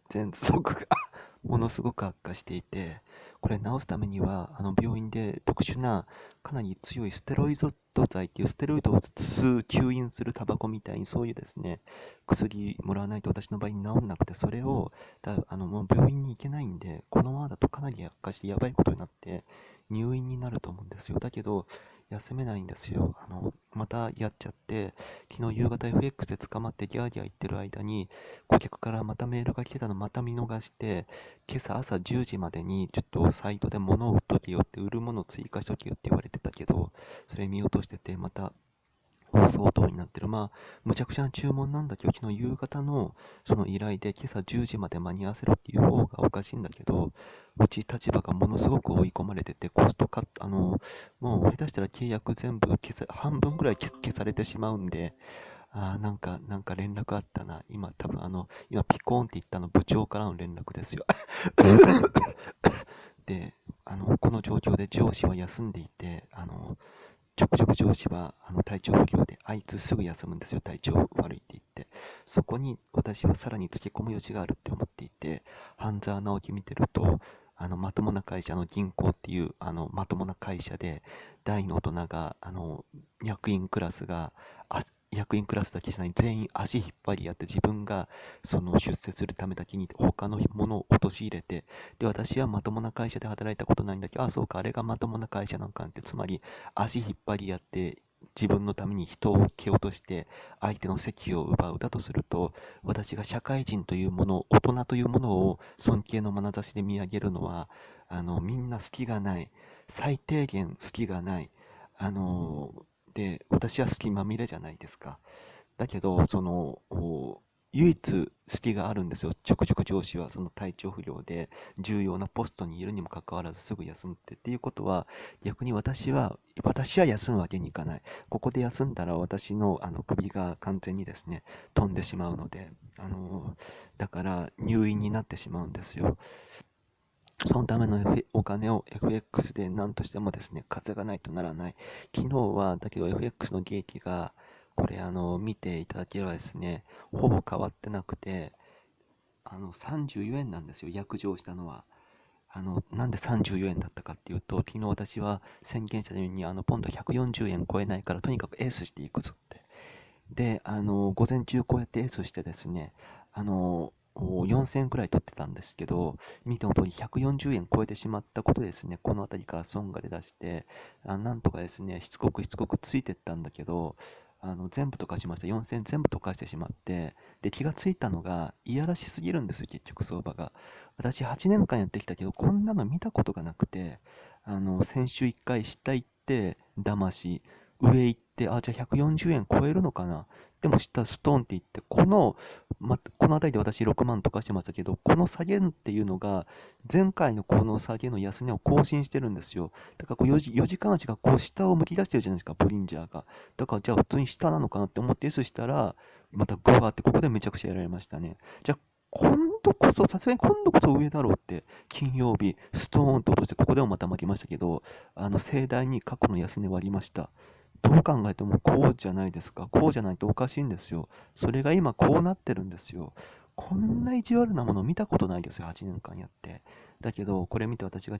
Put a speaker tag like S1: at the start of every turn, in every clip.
S1: 喘息がものすごく悪化していて、これ治すためには病院で特殊なかなり強いステロイド剤っていうステロイドを吸う吸引するタバコみたいにそういうですね薬もらわないと私の場合に治んなくて、それをもう病院に行けないんで、このままだとかなり悪化してやばいことになって入院になると思うんですよ。だけど休めないんですよ。またやっちゃって、昨日夕方 FX で捕まってギャーギャー言ってる間に顧客からまたメールが来てたのまた見逃して、今朝朝10時までにちょっとサイトで物を売っとけよって、売るものを追加しとけよって言われてたけど、それ見落としてて、また放送等になってる。まあ、むちゃくちゃな注文なんだけど、昨日夕方のその依頼で今朝10時まで間に合わせろっていう方がおかしいんだけど、うち立場がものすごく追い込まれてて、コストカット、もう下手したら契約全部半分ぐらい消されてしまうんで、なんか連絡あったな。今多分今ピコーンって言ったの部長からの連絡ですよ。で、この状況で上司は休んでいて、ちょくちょく上司は体調不良で、あいつすぐ休むんですよ、体調悪いって言って。そこに私はさらにつけ込む余地があるって思っていて、半沢直樹見てると、まともな会社の銀行っていうまともな会社で、大の大人が役員クラスがあ役員クラスだけじゃない全員足引っ張りやって、自分がその出世するためだけに他のものを陥れて、で私はまともな会社で働いたことないんだけど、あそうか、あれがまともな会社なんかって、つまり足引っ張りやって自分のために人を蹴落として相手の席を奪うだとすると、私が社会人というもの、大人というものを尊敬の眼差しで見上げるのは、みんな隙がない、最低限隙がない、で私は隙まみれじゃないですか。だけど唯一隙があるんですよ。ちょくちょく上司はその体調不良で重要なポストにいるにもかかわらずすぐ休むっていうことは、逆に私は休むわけにいかない。ここで休んだら私の首が完全にですね飛んでしまうので、だから入院になってしまうんですよ。そのための、お金を FX で何としてもですね稼がないとならない。昨日はだけど FX の利益が、これ見ていただければですね、ほぼ変わってなくて、34円なんですよ、約定したのは。なんで34円だったかっていうと、昨日私は宣言したように、ポンド140円超えないから、とにかくエースしていくぞって。で、午前中こうやってエースしてですね、4000円くらい取ってたんですけど、見ての通り140円超えてしまったことでですね、この辺りから損が出だして、なんとかですね、しつこくしつこくついてったんだけど、全部溶かしました。4000円全部溶かしてしまって、で、気がついたのが、いやらしすぎるんですよ、結局相場が。私8年間やってきたけど、こんなの見たことがなくて、先週1回下行って、騙し、上行って、あ、じゃあ140円超えるのかな。でも下ストーンって言って、この辺りで私6万とかしてましたけど、この下げっていうのが、前回のこの下げの安値を更新してるんですよ。だからこう4時間足がこう下を向き出してるじゃないですか、ボリンジャーが。だからじゃあ普通に下なのかなって思って S したら、またグワーってここでめちゃくちゃやられましたね。じゃあさすがに今度こそ上だろうって、金曜日、ストーンと落として、ここでもまた負けましたけど、盛大に過去の安値割りました。どう考えてもこうじゃないですか。こうじゃないとおかしいんですよ。それが今こうなってるんですよ。こんな意地悪なもの見たことないですよ、8年間やって。だけど、これ見て私は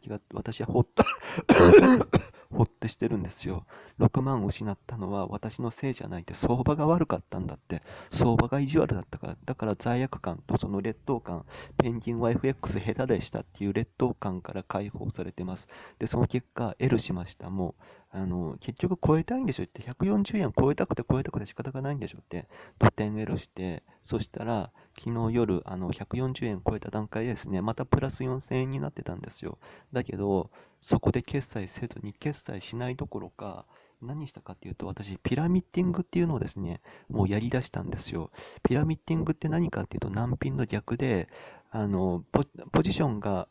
S1: ほってしてるんですよ。6万失ったのは私のせいじゃないって、相場が悪かったんだって。相場が意地悪だったから。だから罪悪感とその劣等感、ペンギンは FX 下手でしたっていう劣等感から解放されてます。で、その結果、L しました。もう、結局超えたいんでしょって、140円超えたくて超えたくて仕方がないんでしょって、土点 L して、そしたら、昨日夜、140円超えた段階でですね、またプラス4000円になってたんですよ。だけど、そこで決済せずに、決済しないどころか、何したかっていうと、私、ピラミッティングっていうのをですね、もうやり出したんですよ。ピラミッティングって何かっていうと、難品の逆で、ポジションが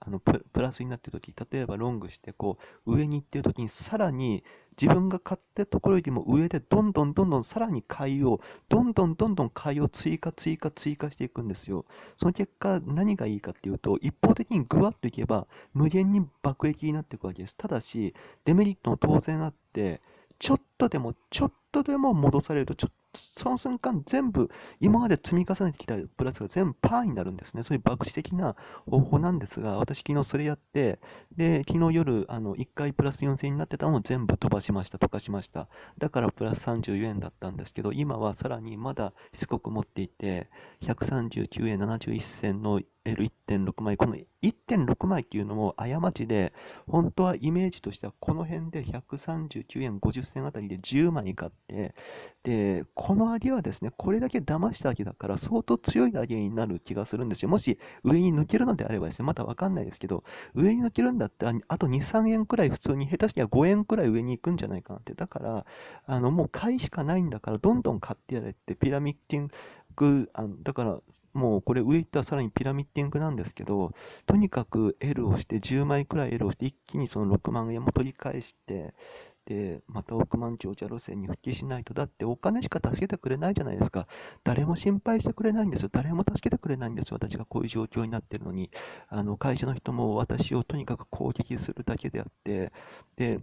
S1: プラスになっているとき、例えばロングして、こう、上に行ってるときに、さらに自分が買ったところよりも上で、どんどんどんどんさらに買いを、どんどんどんどん買いを追加していくんですよ。その結果、何がいいかっていうと、一方的にグワッといけば、無限に爆益になっていくわけです。ただし、デメリットも当然あって、ちょっとでも戻されると、その瞬間全部、今まで積み重ねてきたプラスが全部パーになるんですね。そういう博打的な方法なんですが、私昨日それやって、で、昨日夜、1回プラス4000円になってたのを全部飛ばしました、溶かしました。だからプラス34円だったんですけど、今はさらにまだしつこく持っていて、139円71銭の L1.6 枚、この1.6枚っていうのも過ちで、本当はイメージとしてはこの辺で139円50銭あたりで10枚買って、で、この上げはですね、これだけ騙した上げだから相当強い上げになる気がするんですよ。もし上に抜けるのであればですね、まだわかんないですけど、上に抜けるんだったら、あと2、3円くらい普通に、下手したら5円くらい上に行くんじゃないかなって。だから、もう買いしかないんだから、どんどん買ってやれって、ピラミッティング、だから、もうこれ上行ったらさらにピラミッティングなんですけど、とにかく L をして10枚くらい L をして一気にその6万円も取り返して、で、また億万長者路線に復帰しないと。だってお金しか助けてくれないじゃないですか。誰も心配してくれないんですよ。誰も助けてくれないんですよ。私がこういう状況になってるのに。会社の人も私をとにかく攻撃するだけであって、で、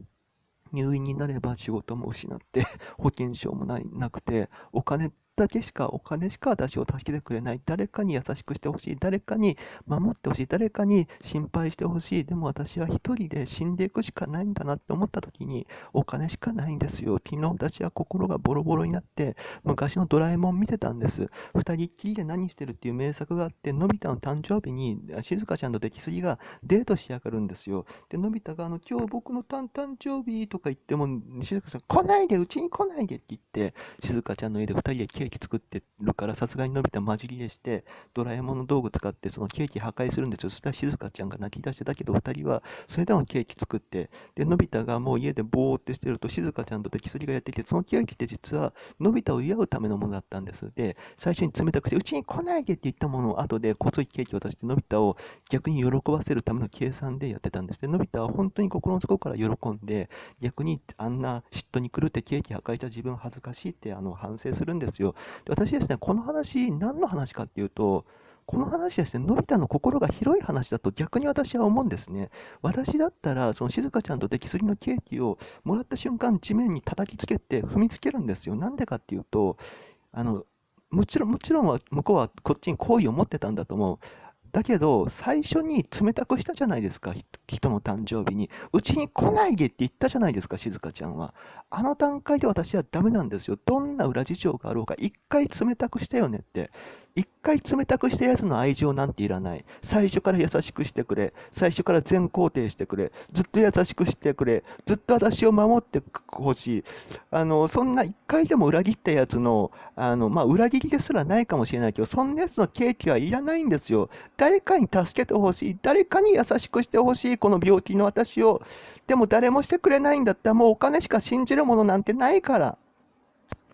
S1: 入院になれば仕事も失って保険証もなくてお金しか私を助けてくれない。誰かに優しくしてほしい。誰かに守ってほしい。誰かに心配してほしい。でも私は一人で死んでいくしかないんだなって思った時にお金しかないんですよ。昨日私は心がボロボロになって昔のドラえもん見てたんです。二人っきりで何してるっていう名作があって、のび太の誕生日に静香ちゃんと出来すぎがデートしやがるんですよ。で、のび太が今日僕の誕生日とか言っても、静香さん、来ないで、うちに来ないでって言って、静香ちゃんの家で2人でケーキ作ってるから、さすがにのび太混じりでして、ドラえもんの道具使ってそのケーキ破壊するんですよ。そしたら静香ちゃんが泣き出して、だけど2人はそれでもケーキ作って、で、のび太がもう家でボーってしてると、静香ちゃんと出来すぎがやってきて、そのケーキって実はのび太を祝うためのものだったんです。で、最初に冷たくして、うちに来ないでって言ったものを後で細いケーキを出して、のび太を逆に喜ばせるための計算でやってたんですね。のび太は本当に心の底から喜んで、逆にあんな嫉妬に狂ってケーキ破壊した自分恥ずかしいって反省するんですよ。で、私ですね、この話、何の話かっていうと、この話ですね、のび太の心が広い話だと逆に私は思うんですね。私だったら、その静香ちゃんと出来すぎのケーキをもらった瞬間、地面に叩きつけて踏みつけるんですよ。なんでかっていうと、あの、もちろんは向こうはこっちに好意を持ってたんだと思う。だけど、最初に冷たくしたじゃないですか、人の誕生日に。うちに来ないでって言ったじゃないですか、静香ちゃんは。あの段階で私はダメなんですよ。どんな裏事情があろうか、一回冷たくしたよねって。一回冷たくしたやつの愛情なんていらない。最初から優しくしてくれ。最初から全肯定してくれ。ずっと優しくしてくれ。ずっと私を守ってほしい。そんな一回でも裏切ったやつの、裏切りですらないかもしれないけど、そんなやつのケーキはいらないんですよ。誰かに助けてほしい。誰かに優しくしてほしい。この病気の私を。でも誰もしてくれないんだったらもうお金しか信じるものなんてないから。